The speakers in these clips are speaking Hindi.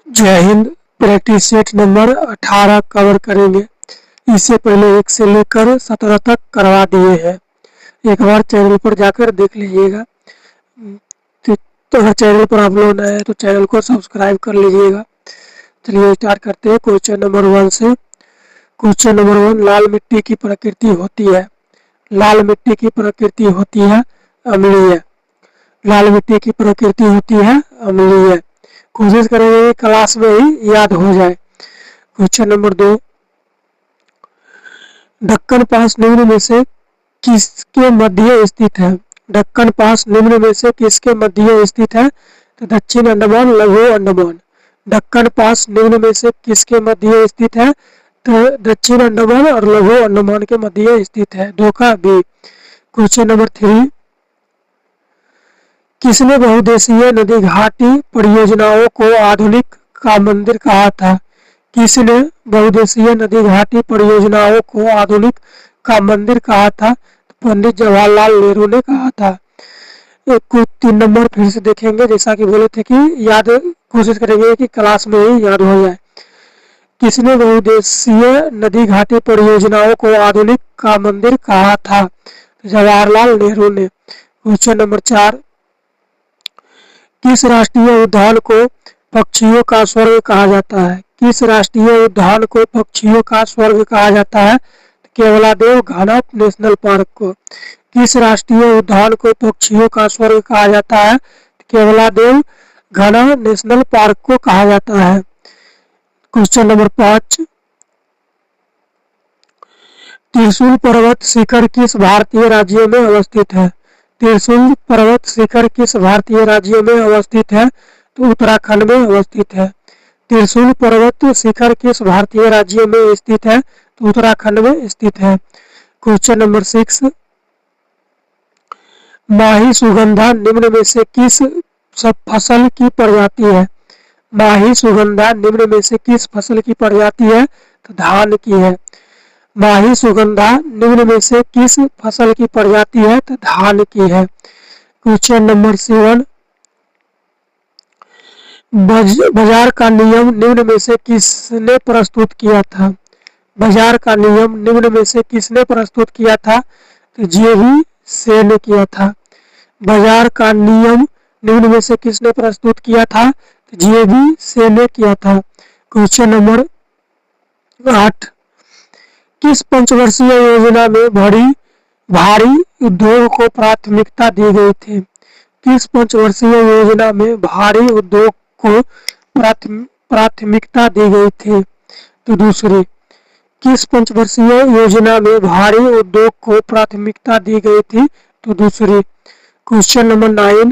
जय Hind. Practice set number 18 cover करेंगे। इससे पहले 1 से लेकर 17 तक करवा दिए हैं। एक बार चैनल पर जाकर देख लीजिएगा। तो अगर चैनल पर आप लोग नए हैं तो चैनल को सब्सक्राइब कर लीजिएगा। चलिए स्टार्ट करते हैं क्वेश्चन नंबर 1 से। क्वेश्चन नंबर 1, लाल मिट्टी की प्रकृति होती है। लाल मिट्टी की प्रकृति होती है अम्लीय। लाल मिट्टी की प्रकृति होती है अम्लीय। कोशिश करेंगे कि क्लास में ही याद हो जाए। क्वेश्चन नंबर 2, ढक्कन पास निम्न में से किसके मध्य स्थित है। ढक्कन पास निम्न में से किसके मध्य स्थित है। तो दक्षिण अंडमान, लघु अंडमान। ढक्कन पास निम्न में से किसके मध्य स्थित है। तो दक्षिण अंडमान और लघु अंडमान के मध्य स्थित है। दो का बी। क्वेश्चन नंबर 3, किसने बहुउद्देशीय नदी घाटी परियोजनाओं को आधुनिक का मंदिर कहा था। किसने बहुउद्देशीय नदी घाटी परियोजनाओं को आधुनिक का मंदिर कहा था। पंडित जवाहरलाल नेहरू ने कहा था। कुछ 3 नंबर फिर से देखेंगे, जैसा कि बोले थे कि याद कोशिश करेंगे कि क्लास में ही याद हो जाए। किसने बहुउद्देशीय नदी घाटी परियोजनाओं को आधुनिक का मंदिर कहा था। जवाहरलाल नेहरू ने। क्वेश्चन नंबर 4, किस राष्ट्रीय उद्यान को पक्षियों का स्वर्ग कहा जाता है। किस राष्ट्रीय उद्यान को पक्षियों का स्वर्ग कहा जाता है। केवलादेव घना नेशनल पार्क को। किस राष्ट्रीय उद्यान को पक्षियों का स्वर्ग कहा जाता है। केवलादेव घना नेशनल पार्क को कहा जाता है। क्वेश्चन नंबर 5, त्रिशूल पर्वत शिखर किस भारतीय राज्य में अवस्थित है। त्रिशूल पर्वत शिखर किस भारतीय राज्य में अवस्थित है। तो उत्तराखंड में अवस्थित है। त्रिशूल पर्वत शिखर किस भारतीय राज्य में स्थित है। तो उत्तराखंड में स्थित है। क्वेश्चन नंबर 6, माही सुगंधा निम्न में से किस फसल की प्रजाति है। माही सुगंधा निम्न में से किस फसल की प्रजाति है। तो धान की है। माही सुगंधा निम्न में से किस फसल की प्रजाति है। तो धान की है। क्वेश्चन नंबर 7, बाजार का नियम निम्न में से किसने प्रस्तुत किया था। बाजार का नियम निम्न में से किसने प्रस्तुत किया था। तो जेबी से ने किया था। बाजार का नियम निम्न में से किसने प्रस्तुत किया था। तो जेबी से ने किया था। क्वेश्चन नंबर 8, किस पंचवर्षीय योजना में भारी उद्योग को प्राथमिकता दी गई थी। किस पंचवर्षीय योजना में भारी उद्योग को प्राथमिकता दी गई थी। तो दूसरी। किस पंचवर्षीय योजना में भारी उद्योग को प्राथमिकता दी गई थी। तो दूसरी। क्वेश्चन नंबर 9,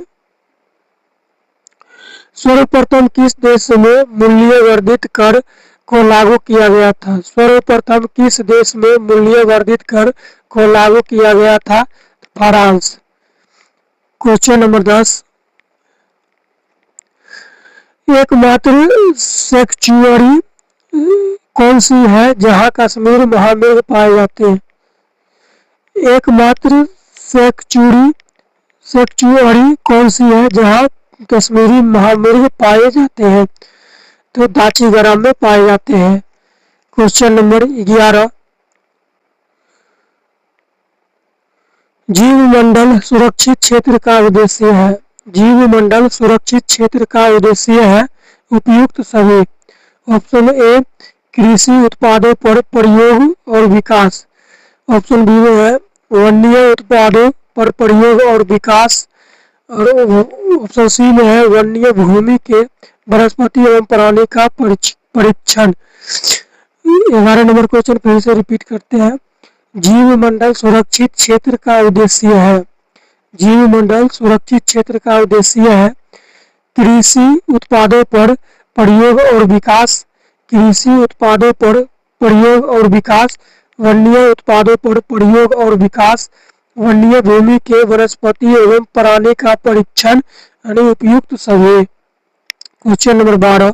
सर्वप्रथम किस देश में मूल्यवर्धित कर को लागू किया गया था। सर्वप्रथम किस देश में मूल्यवर्धित कर को लागू किया गया था। फ्रांस। क्वेश्चन नंबर 10, एकमात्र सेंचुरी कौन सी है जहां कश्मीर महामृग पाए जाते हैं। एकमात्र सेंचुरी कौन सी है जहां कश्मीरी महामृग पाए जाते हैं। तो दाचीगरा में पाए जाते हैं। क्वेश्चन नंबर 11, जीवमंडल सुरक्षित क्षेत्र का उद्देश्य है। जीवमंडल सुरक्षित क्षेत्र का उद्देश्य है उपयुक्त सभी। ऑप्शन ए, कृषि उत्पादों पर प्रयोग और विकास। ऑप्शन बी में है वन्य उत्पादों पर प्रयोग और विकास। और ऑप्शन सी में है वन्य भूमि के वनस्पति एवं प्राणी का परीक्षण। 11 नंबर क्वेश्चन फिर से रिपीट करते हैं। जीवमंडल सुरक्षित क्षेत्र का उद्देश्य है। जीवमंडल सुरक्षित क्षेत्र का उद्देश्य है कृषि उत्पादों पर प्रयोग और विकास। कृषि उत्पादों पर प्रयोग और विकास, वन्य उत्पादों पर प्रयोग और विकास, वन्य भूमि के वनस्पति एवं प्राणी का परीक्षण यानी उपयुक्त सभी। क्वेश्चन नंबर 12,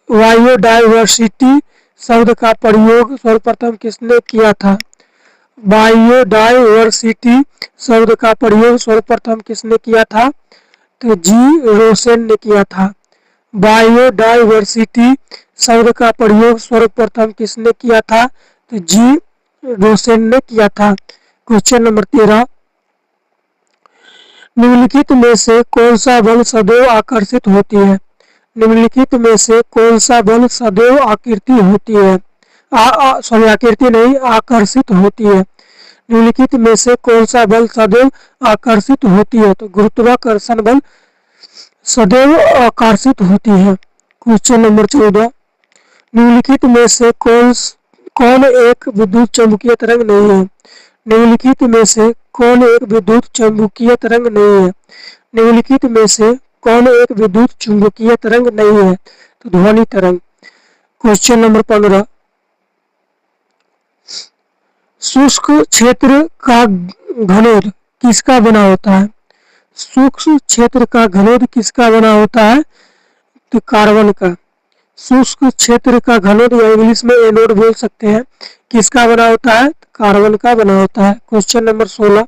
बायोडायवर्सिटी शब्द का प्रयोग सर्वप्रथम किसने किया था। बायोडायवर्सिटी शब्द का प्रयोग सर्वप्रथम किसने किया था। तो जी रोसेन ने किया था। बायोडाइवर्सिटी शब्द का प्रयोग सर्वप्रथम किसने किया था? तो जी रोसेन ने किया था। क्वेश्चन नंबर 13, निम्नलिखित में से कौन सा बल सदैव आकर्षित होती है? निम्नलिखित में से कौन सा बल सदैव आकृति होती है? आकृति नहीं, आकर्षित होती है। निम्नलिखित में से कौन सा बल सदैव आकर्षित होती है? तो गुरुत्वाकर्षण बल सदैव आकर्षित होती है। क्वेश्चन नंबर 14, निम्नलिखित में से कौन एक विद्युत चुंबकीय तरंग नहीं है? निम्नलिखित में से कौन एक विद्युत चुंबकीय तरंग नहीं है? निम्नलिखित में से कौन एक विद्युत चुंबकीय तरंग नहीं है? तो ध्वनि तरंग। क्वेश्चन नंबर 15, शुष्क क्षेत्र का घनोद किसका बना होता है? शुष्क क्षेत्र का घनोद किसका बना होता है? तो कार्बन का। शुष्क क्षेत्र का घनोद या इंग्लिश में एनोड बोल सकते हैं, किसका बना होता है? कार्बन का बना होता है। क्वेश्चन नंबर 16,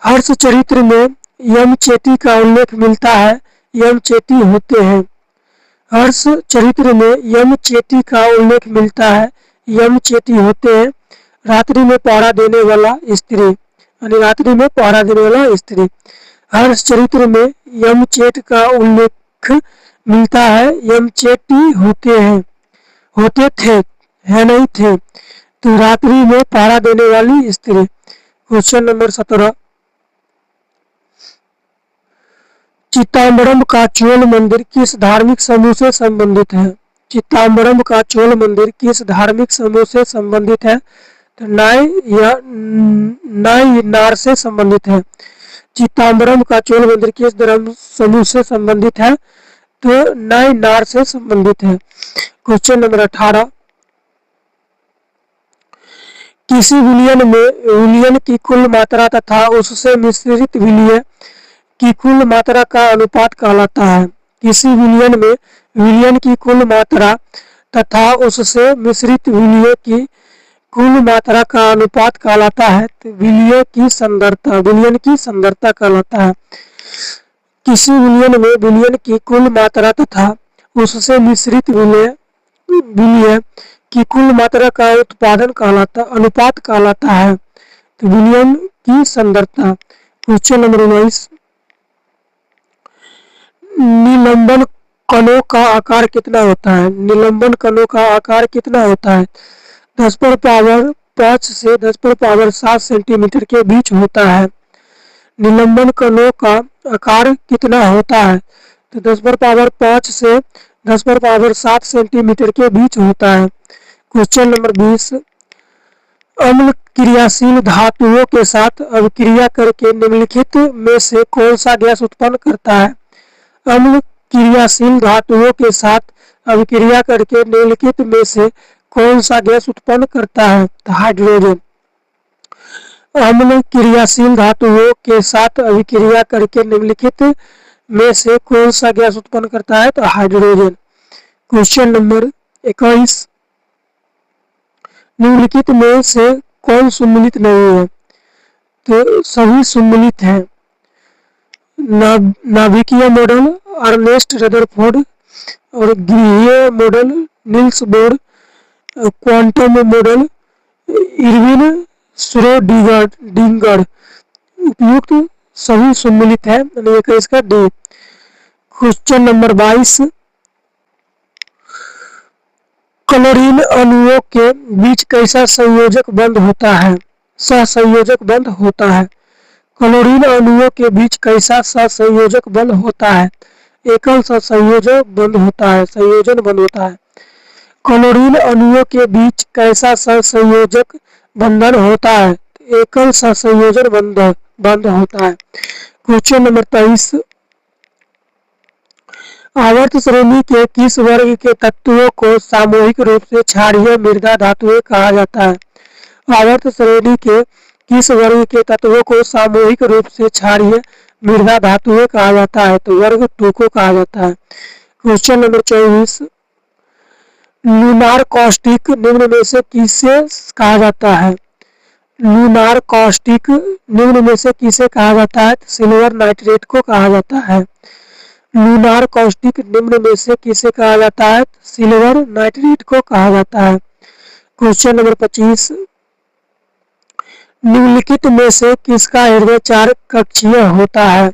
हर्ष चरित्र में यम चेटी का उल्लेख मिलता है, यम चेटी होते हैं। हर्ष चरित्र में यम चेटी का उल्लेख मिलता है, यम चेटी होते हैं रात्रि में पहरा देने वाला स्त्री, यानी रात्रि में पहरा देने वाला स्त्री। हर्ष चरित्र में यम चेट का उल्लेख मिलता है, यम चेटी होते हैं, होते थे, है नहीं थे, तो रात्रि में पहरा देने वाली स्त्री। क्वेश्चन नंबर 17, चिदम्बरम का चोल मंदिर किस धार्मिक समूह से संबंधित है? चिदम्बरम का चोल मंदिर किस धार्मिक समूह से संबंधित है? तो नायनार से संबंधित है। चिदम्बरम का चोल मंदिर किस धर्म समूह से संबंधित है? तो नायनार से संबंधित है। क्वेश्चन नंबर 18, किसी विलयन में विलयन की कुल मात्रा तथा उससे मिश्रित विलय की कुल मात्रा का अनुपात कहलाता है? किसी विलयन में विलयन की कुल मात्रा तथा उससे मिश्रित विलय की कुल मात्रा का अनुपात कहलाता है? तो विलय की सांद्रता, विलयन की सांद्रता कहलाता है। किसी विलयन में विलयन की कुल मात्रा तथा उससे मिश्रित विलय की कुल मात्रा का उत्पादन कहलाता, अनुपात कहलाता है, तो विलयन की सांद्रता। क्वेश्चन नंबर 19, निलंबन कणों का आकार कितना होता है? निलंबन कणों का आकार कितना होता है? 10 पर पावर 5 से 10 पर पावर 7 सेंटीमीटर के बीच होता है। निलंबन कणों का आकार कितना होता है? तो 10 पर पावर 5 से 10 पर पावर 7 सेंटीमीटर के बीच होता है। क्वेश्चन नंबर 20, अम्ल क्रियाशील धातुओं के साथ अभिक्रिया करके निम्नलिखित में से कौन सा गैस उत्पन्न करता है? अम्ल क्रियाशील धातुओं के साथ अभिक्रिया करके निम्नलिखित में से कौन सा गैस उत्पन्न करता है? तो हाइड्रोजन। अम्ल क्रियाशील धातुओं के साथ अभिक्रिया करके निम्नलिखित में से कौन सा गैस उत्पन्न करता है? तो हाइड्रोजन। क्वेश्चन नंबर 21, निम्नलिखित में से कौन सम्मिलित नहीं है? तो सभी सम्मिलित है। नाभिकीय मॉडल अर्नेस्ट रदरफोर्ड और गृहीय model Niels Bohr, quantum model Erwin Schrodinger, उपयुक्त सभी सम्मिलित है, यानी इसका डी। क्वेश्चन नंबर 22, क्लोरीन अणुओं के बीच कैसा संयोजक बंध होता है? सहसंयोजक बंध होता है। क्लोरीन अणुओं के बीच कैसा सहसंयोजक बंध होता है? एकल सहसंयोजक बंध होता है, संयोजन बंध होता है। क्लोरीन अणुओं के बीच कैसा सहसंयोजक बंधन होता है? एकल सहसंयोजन बंध होता है। क्वेश्चन नंबर 23, आवर्त श्रेणी के किस वर्ग के तत्वों को सामूहिक रूप से क्षारीय मृदा धातुएं कहा जाता है? आवर्त श्रेणी के किस वर्ग के तत्वों को सामूहिक रूप से क्षारीय मृदा धातुएं कहा जाता है? तो वर्ग 2 को कहा जाता है। क्वेश्चन नंबर 24, लूनार कॉस्टिक निम्न में से किसे कहा जाता है? लूनार कॉस्टिक निम्न में से किसे कहा जाता है? सिल्वर नाइट्रेट को कहा जाता है। लूनार कॉस्टिक निम्न में से किसे कहा जाता है? सिल्वर नाइट्रेट को कहा जाता है। क्वेश्चन नंबर 25, निम्नलिखित में से किसका हृदय 4 कक्षीय होता है?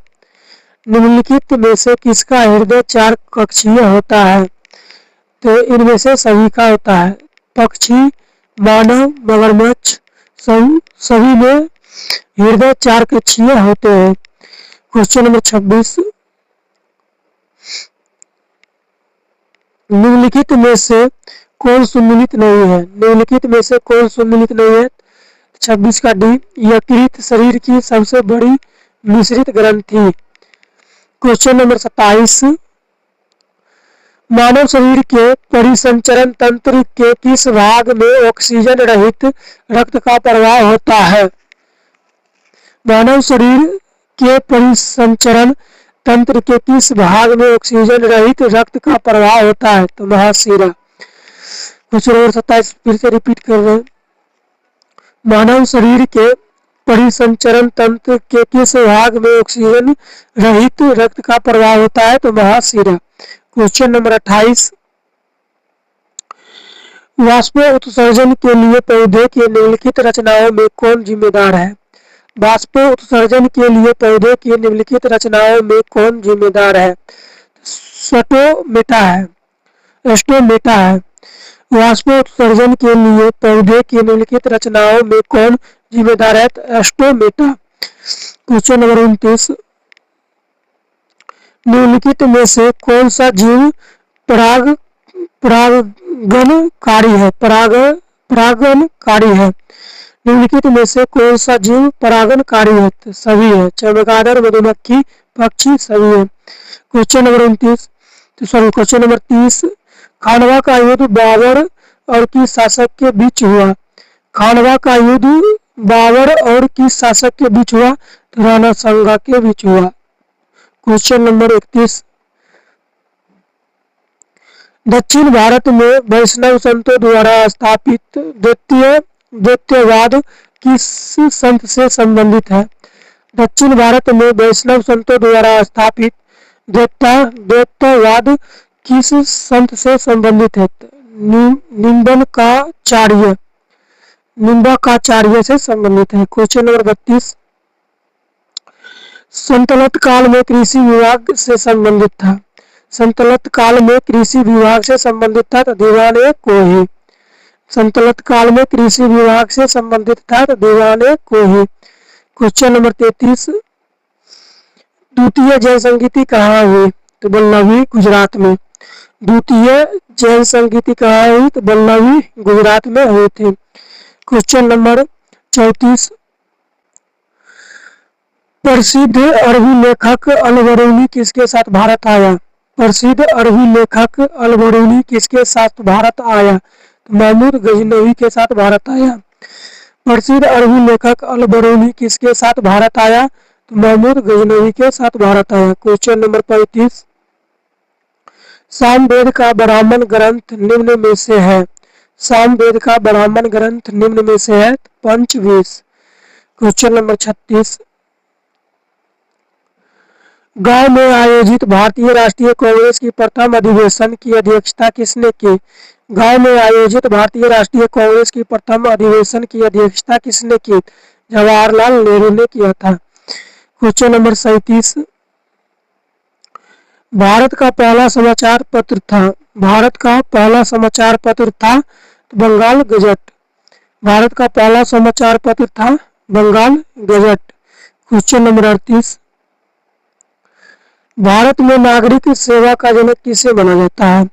निम्नलिखित में से किसका हृदय 4 कक्षीय होता है? तो इनमें से सभी का होता है। पक्षी, मानव, मगरमच्छ सभी में हृदय 4 कक्षीय होते हैं। क्वेश्चन नंबर 26, निम्नलिखित में से कौन सुमेलित नहीं है? निम्नलिखित में से कौन सुमेलित नहीं है? 26 का डी, यकृत शरीर की सबसे बड़ी मिश्रित ग्रंथि। क्वेश्चन नंबर 27, मानव शरीर के परिसंचरण तंत्र के किस भाग में ऑक्सीजन रहित रक्त का प्रवाह होता है? मानव शरीर के परिसंचरण तंत्र के किस भाग में ऑक्सीजन रहित रक्त का प्रवाह होता है? तो महाशिरा। क्वेश्चन नंबर 27 फिर से रिपीट कर रहे हैं। मानव शरीर के परिसंचरण तंत्र के किस भाग में ऑक्सीजन रहित रक्त का प्रवाह होता है? तो महाशिरा। क्वेश्चन नंबर 28, वाष्पोत्सर्जन के लिए पौधे की निम्नलिखित रचनाओं में कौन जिम्मेदार है? वाष्पोत्सर्जन के लिए पौधे की निम्नलिखित रचनाओं में कौन जिम्मेदार है? स्टोमेटा है। स्टोमेटा है। वाष्पोत्सर्जन के लिए पौधे की निम्नलिखित रचनाओं में कौन जिम्मेदार है? स्टोमेटा। क्वेश्चन नंबर 29, निम्नलिखित में से कौन सा जीव परागणकारी है? परागणकारी है। निम्नलिखित में से कौन सा जीव परागणकारी है? तो सभी है। चमगादड़, मधुमक्खी, पक्षी सभी है। क्वेश्चन नंबर क्वेश्चन नंबर 30, खानवा का युद्ध बाबर और किस शासक के बीच हुआ? खानवा का युद्ध बाबर और किस शासक के बीच हुआ? तो राणा सांगा के बीच हुआ। क्वेश्चन नंबर 31, दक्षिण भारत में वैष्णव संतों द्वारा स्थापित द्वैतवाद किस संत से संबंधित है? दक्षिण भारत में वैष्णव संतों द्वारा स्थापित द्वैतवाद किस संत से संबंधित है? निम्बाकाचार्य से संबंधित है। क्वेश्चन नंबर 32, संतलत काल में कृषि विभाग से संबंधित था। संतलत काल में कृषि विभाग से संबंधित था तो दीवाने कोही। संतलत काल में कृषि विभाग से संबंधित था तो दीवाने कोही। क्वेश्चन नंबर 33, द्वितीय जैन संगीति कहाँ हुई? तो बल्लभी, गुजरात में। द्वितीय जैन संगीति कहाँ हुई? तो बल्लभी, गुजरात में हुई थी। क्वेश्चन नंबर 34, प्रसिद्ध अरबी लेखक अल-बरूनी किसके साथ भारत आया? प्रसिद्ध अरबी लेखक अल-बरूनी किसके साथ भारत आया? तो महमूद गजनवी के साथ भारत आया। प्रसिद्ध अरबी लेखक अल-बरूनी किसके साथ भारत आया? तो महमूद गजनवी के साथ भारत आया। क्वेश्चन नंबर 35, सामवेद का ब्राह्मण ग्रंथ निम्न में से है? सामवेद का ब्राह्मण ग्रंथ निम्न में से है? पंचवीस। क्वेश्चन नंबर 36, गांव में आयोजित भारतीय राष्ट्रीय कांग्रेस की प्रथम अधिवेशन की अध्यक्षता किसने की? गांव में आयोजित भारतीय राष्ट्रीय कांग्रेस की प्रथम अधिवेशन की अध्यक्षता किसने की? जवाहरलाल नेहरू ने किया था। क्वेश्चन नंबर 37, भारत का पहला समाचार पत्र था? भारत का पहला समाचार पत्र था बंगाल गजट। भारत का पहला समाचार पत्र था बंगाल गजट। क्वेश्चन नंबर 38, भारत में नागरिक सेवा का जनक किसे माना जाता है?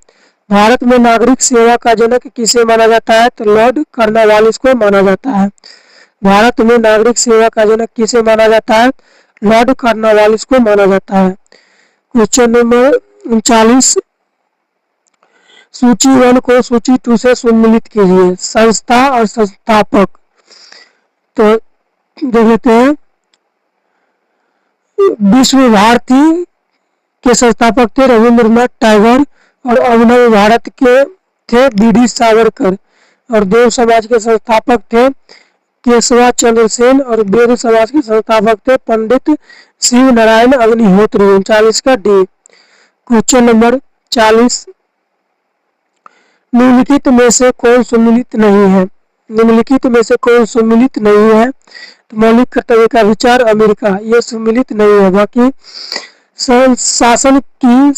भारत में नागरिक सेवा का जनक किसे माना जाता है? तो लॉर्ड कॉर्नवालिस को माना जाता है। भारत में नागरिक सेवा का जनक किसे माना जाता है? लॉर्ड कॉर्नवालिस को माना जाता है। क्वेश्चन नंबर 39, सूची 1 को सूची 2 से सम्मिलित कीजिए। संस्था और संस्थापक। तो देख लेते हैं, विश्व भारती के संस्थापक थे रविंद्रनाथ टैगोर और अभिनव भारत के थे बी डी सावरकर। और देव समाज के संस्थापक थे केशवा चंद्र सेन और वेद समाज के संस्थापक थे पंडित शिव नारायण अग्निहोत्री। 39 का डी। क्वेश्चन नंबर 40, निम्नलिखित में से कौन सुमिलित नहीं है? निम्नलिखित में से कौन सुमिलित नहीं है? तो मौलिक कर्तव्य का विचार अमेरिका, ये सुमिलित नहीं है। बाकी शासन की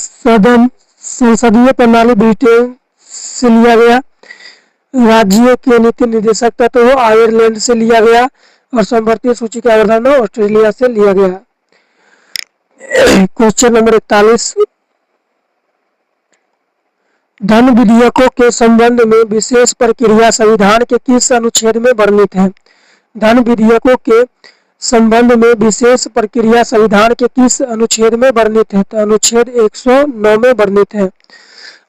संसदीय प्रणाली ब्रिटेन से लिया गया, राज्यों के नीति निर्देशक तो वो आयरलैंड से लिया गया और संवर्तीय सूची का आवर्धन ऑस्ट्रेलिया से लिया गया। क्वेश्चन नंबर 41, धन विधेयकों के संबंध में विशेष प्रक्रिया संविधान के किस अनुच्छेद में वर्णित है? धन विधेयकों के संबंध में विशेष प्रक्रिया संविधान के किस अनुच्छेद में वर्णित है? तो अनुच्छेद 109 में वर्णित है।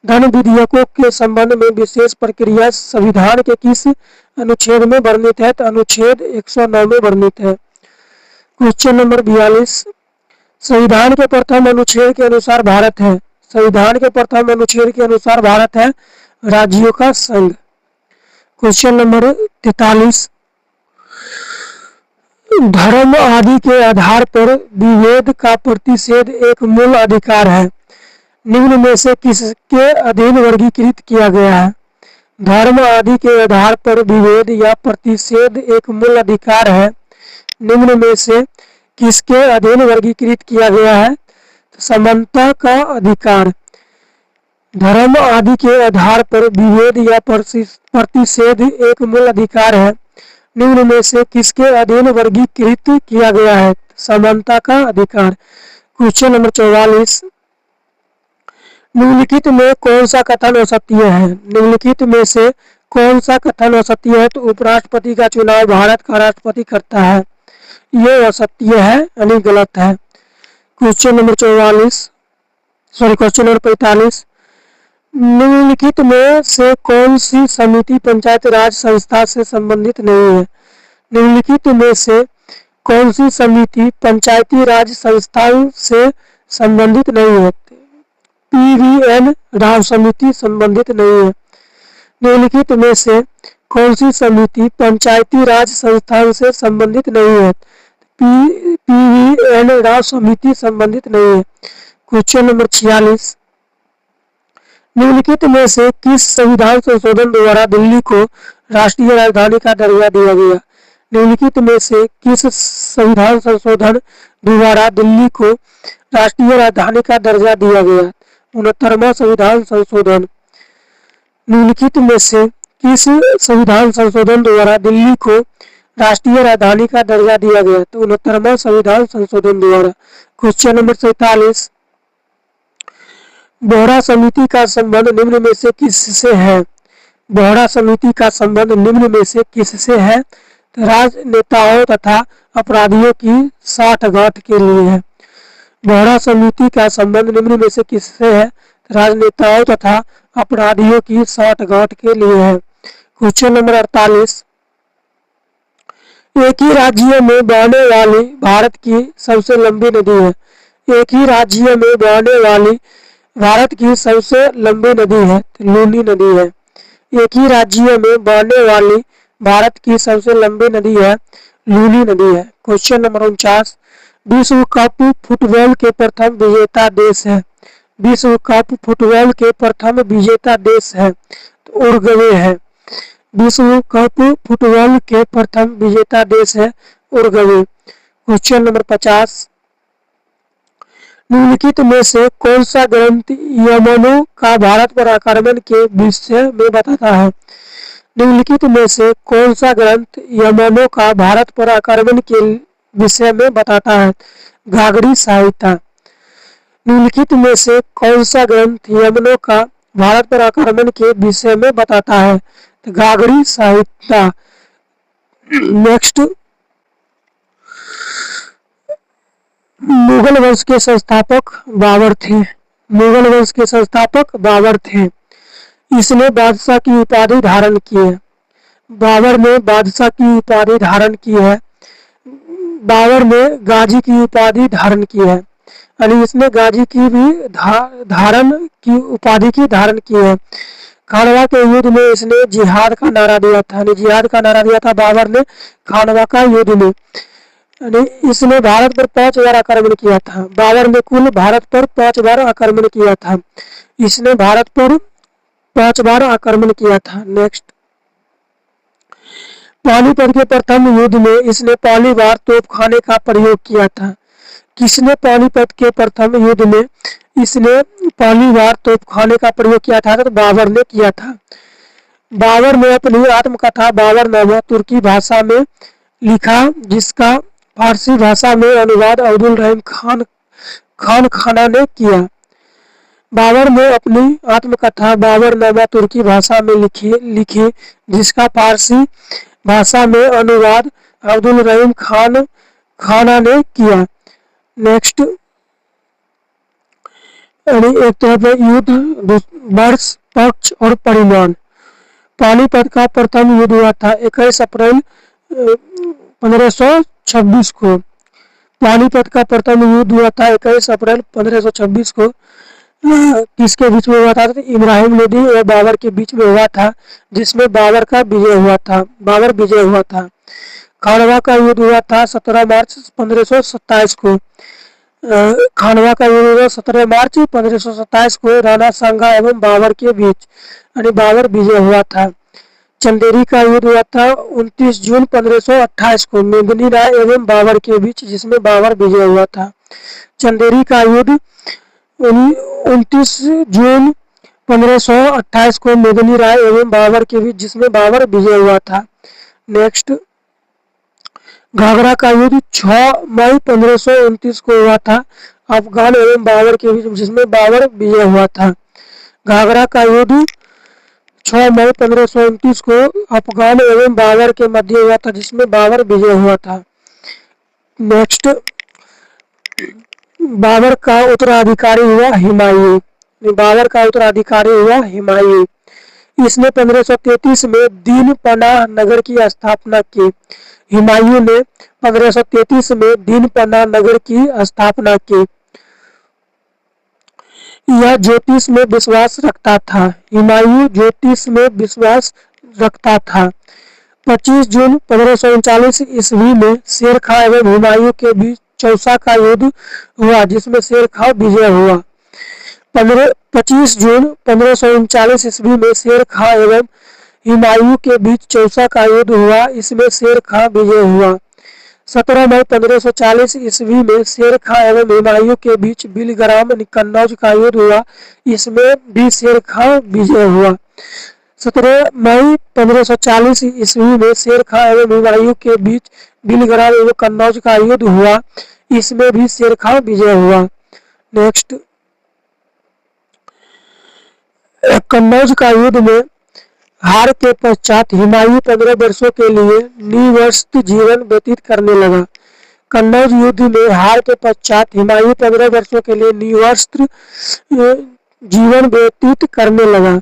धन विधेयकों के संबंध में विशेष प्रक्रिया संविधान के किस अनुच्छेद में वर्णित है? तो अनुच्छेद 109 में वर्णित है। क्वेश्चन नंबर 42, संविधान के प्रथम अनुच्छेद के अनुसार भारत है। संविधान के प्रथम अनुच्छेद के अनुसार भारत है राज्यों का संघ। क्वेश्चन नंबर 43, धर्म आदि के आधार पर विभेद का प्रतिषेध एक मूल अधिकार है, निम्न में से किसके अधीन वर्गीकृत किया गया है? धर्म आदि के आधार पर विभेद या प्रतिषेध एक मूल अधिकार है, निम्न में से किसके अधीन वर्गीकृत किया गया है? समानता का अधिकार। धर्म आदि के आधार पर विभेद या प्रतिषेध एक मूल अधिकार है, निम्न में से किसके अधीन वर्गीकृत किया गया है? समानता का अधिकार। क्वेश्चन नंबर 44, निम्नलिखित में कौन सा कथन असत्य है? निम्नलिखित में से कौन सा कथन असत्य है? तो उपराष्ट्रपति का चुनाव भारत का राष्ट्रपति करता है, ये असत्य है यानी गलत है। क्वेश्चन नंबर 45, निम्नलिखित में से कौन सी समिति पंचायत राज संस्था से संबंधित नहीं है? निम्नलिखित में से कौन सी समिति पंचायती राज संस्थाओं से संबंधित नहीं है? PVN राव समिति संबंधित नहीं है। निम्नलिखित में से कौन सी समिति पंचायती राज संस्थान से संबंधित नहीं है? PVN राव समिति संबंधित नहीं है। क्वेश्चन नंबर 46, निम्नलिखित में से किस संविधान संशोधन द्वारा दिल्ली को राष्ट्रीय राजधानी का दर्जा दिया गया? निम्नलिखित में से किस संविधान संशोधन द्वारा दिल्ली को राष्ट्रीय राजधानी का दर्जा दिया गया? 69वां संविधान संशोधन। निम्नलिखित में से किस संविधान संशोधन द्वारा दिल्ली को राष्ट्रीय राजधानी का दर्जा दिया गया? तो 69वां संविधान संशोधन द्वारा। क्वेश्चन नंबर 47, बोहरा समिति का संबंध निम्न में से किससे है? बोहरा समिति का संबंध निम्न में से किससे है? तो राजनेताओं तथा अपराधियों की साठगांठ के लिए है। बोहरा समिति का संबंध निम्न में से किससे है? राजनेताओं तथा अपराधियों की साठगांठ के लिए है। क्वेश्चन नंबर 48, एक ही राज्य में बहने वाली भारत की सबसे लंबी नदी है। एक ही राज्य में बहने वाली भारत की सबसे लंबी नदी है लूनी नदी है। एक ही राज्य में बहने वाली भारत की सबसे लंबी नदी है लूनी नदी है। क्वेश्चन नंबर 49, विश्व कप फुटबॉल के प्रथम विजेता देश है। विश्व कप फुटबॉल के प्रथम विजेता देश है तो उरुग्वे है। विश्व कप फुटबॉल के प्रथम विजेता देश है उरुग्वे। क्वेश्चन नंबर 50, निम्नलिखित में से कौन सा ग्रंथ यमनों का भारत पर आक्रमण के विषय में बताता है? निम्नलिखित में से कौन सा ग्रंथ यमनों का भारत पर आक्रमण के विषय में बताता है? घाघरी संहिता। निम्नलिखित में से कौन सा ग्रंथ यमनों का भारत पर आक्रमण के विषय में बताता है? तो घाघरी संहिता। नेक्स्ट, मुगल वंश के संस्थापक बाबर थे। मुगल वंश के संस्थापक बाबर थे। इसने बादशाह की उपाधि धारण की है। बाबर ने बादशाह की उपाधि धारण की है। बाबर ने गाजी की उपाधि धारण की है, यानी इसने गाजी की भी धारण की उपाधि की धारण की है। खानवा के युद्ध में इसने जिहाद का नारा दिया था, जिहाद का नारा दिया था बाबर ने खानवा का युद्ध में। इसने भारत पर 5 बार आक्रमण किया था। बाबर ने कुल भारत पर 5 बार आक्रमण किया था। इसने भारत पर 5 बार आक्रमण किया था। नेक्स्ट, पानीपत के प्रथम युद्ध में इसने पहली बार तोपखाने का प्रयोग किया था। किसने पानीपत के प्रथम युद्ध में इसने पहली बार तोपखाने का प्रयोग किया था? तो बाबर ने किया था। बाबर ने अपनी आत्मकथा बाबरनामा तुर्की भाषा में लिखा, जिसका फारसी भाषा में अनुवाद अब्दुल रहीम खान ने किया। बाबर ने अपनी आत्मकथा बाबरनामा तुर्की भाषा में लिखी, जिसका फारसी भाषा में अनुवाद अब्दुल रहीम खान ने किया। नेक्स्ट, एक तरह पे युद्ध, वर्ष, पक्ष और परिमाण। पानीपत का प्रथम युद्ध हुआ था 21 अप्रैल 1526 को। पानीपत का प्रथम युद्ध हुआ था 21 अप्रैल 1526 को। किसके बीच में हुआ था? तो इब्राहिम लोदी और बाबर के बीच में हुआ था, जिसमें बाबर का विजय हुआ था। बाबर विजय हुआ था। खानवा का युद्ध हुआ था 17 मार्च 1527 को। खानवा का युद्ध हुआ 17 मार्च 1527 को राणा सांगा एवं बाबर के बीच, यानी बाबर विजय हुआ था। चंदेरी का युद्ध हुआ था 29 जून 1528 को मेदिनी राय एवं बाबर के बीच, जिसमें बाबर विजय हुआ था। चंदेरी का युद्ध 29 जून 1528 को मेदिनी राय एवं बाबर के बीच, जिसमें बाबर विजय हुआ था। नेक्स्ट, घाघरा का युद्ध 6 मई 1529 को हुआ था अफगान एवं बाबर के बीच, जिसमें बाबर विजय हुआ था। घाघरा का युद्ध 6 मई 1529 को अफगान एवं बाबर के मध्य हुआ था, जिसमें बाबर विजय हुआ था। नेक्स्ट, बाबर का उत्तराधिकारी हुआ हुमायूं। बाबर का उत्तराधिकारी हुआ हुमायूं। इसने 1533 में दीन पनाह नगर की स्थापना की। हुमायूं ने 1533 में दीन पनाह नगर की स्थापना की। यह ज्योतिष में विश्वास रखता था। हुमायूं ज्योतिष में विश्वास रखता था। 25 जून 1539 ईस्वी में शेर खां एवं हुमायूं के बीच चौसा का युद्ध हुआ, जिसमें शेर खां विजय हुआ। 25 जून 1539 ईस्वी में शेर खां एवं हुमायूं के बीच चौसा का युद्ध हुआ, इसमें शेर खां विजय हुआ। 17 मई 1540 ईस्वी में शेर खां एवं हुमायूं के बीच बिलग्राम कन्नौज का युद्ध हुआ, इसमें भी शेर खां विजय हुआ। 17 मई 1540 ईस्वी में शेर खां एवं हुमायूं के बीच बिलग्राम एवं कन्नौज का युद्ध हुआ, इसमें भी शेर खां विजय हुआ। नेक्स्ट, कन्नौज का युद्ध में हार के पश्चात हुमायूं 15 वर्षों के लिए निवस्त्र जीवन व्यतीत करने लगा। कन्नौज युद्ध में हार के पश्चात हुमायूं 15 वर्षों के लिए निवस्त्र जीवन व्यतीत करने लगा।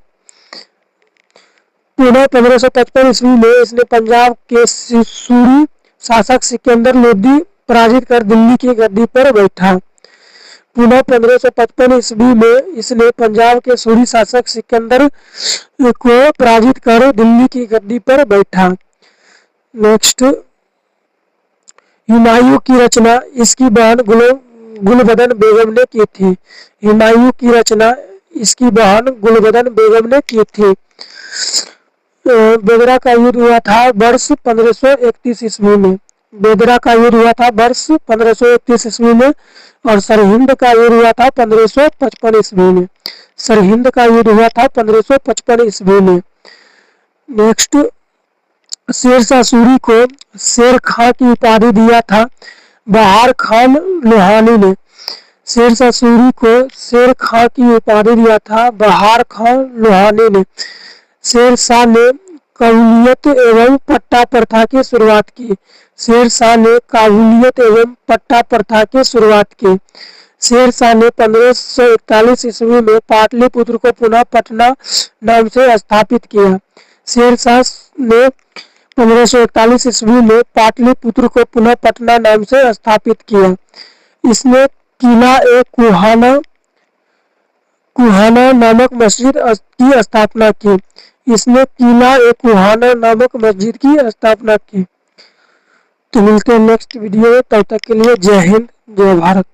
पुनः 1555 ईस्वी में इसने पंजाब के सूरी शासक सिकंदर लोदी पराजित कर दिल्ली की गद्दी पर बैठा। पुनः 1555 ईस्वी में इसने पंजाब के सूरी शासक सिकंदर को पराजित कर दिल्ली की गद्दी पर बैठा। नेक्स्ट, हुमायूं की रचना इसकी बहन गुलबदन बेगम ने की थी। हुमायूं की रचना इसकी बहन गुलबदन बेगम ने की थी। बेदरा का युद्ध हुआ था वर्ष 1531 ईस्वी में। बेदरा का युद्ध हुआ था वर्ष 1531 ईस्वी में और सरहिंद का युद्ध हुआ था 1555 ईस्वी में। सरहिंद का युद्ध हुआ था 1555 ईस्वी में। नेक्स्ट, शेरशाह सूरी को शेर खां की उपाधि दिया था बहार खान लोहानी ने। शेरशाह सूरी को शेर खां की उपाधि दिया था बहार खान लोहानी ने। शेरशाह ने काबुलियत एवं पट्टा प्रथा की शुरुआत की। शेरशाह ने काबुलियत एवं पट्टा प्रथा की शुरुआत की। शेरशाह ने 1541 ईस्वी में पाटलिपुत्र को पुनः पटना नाम से स्थापित किया। शेरशाह ने 1541 ईस्वी में पाटलिपुत्र को पुनः पटना नाम से स्थापित किया। इसने किला कुहाना नामक मस्जिद की स्थापना की। इसने किला ए कुहाना नामक मस्जिद की स्थापना की। तो मिलते हैं नेक्स्ट वीडियो में, तब तक के लिए जय हिंद जय भारत।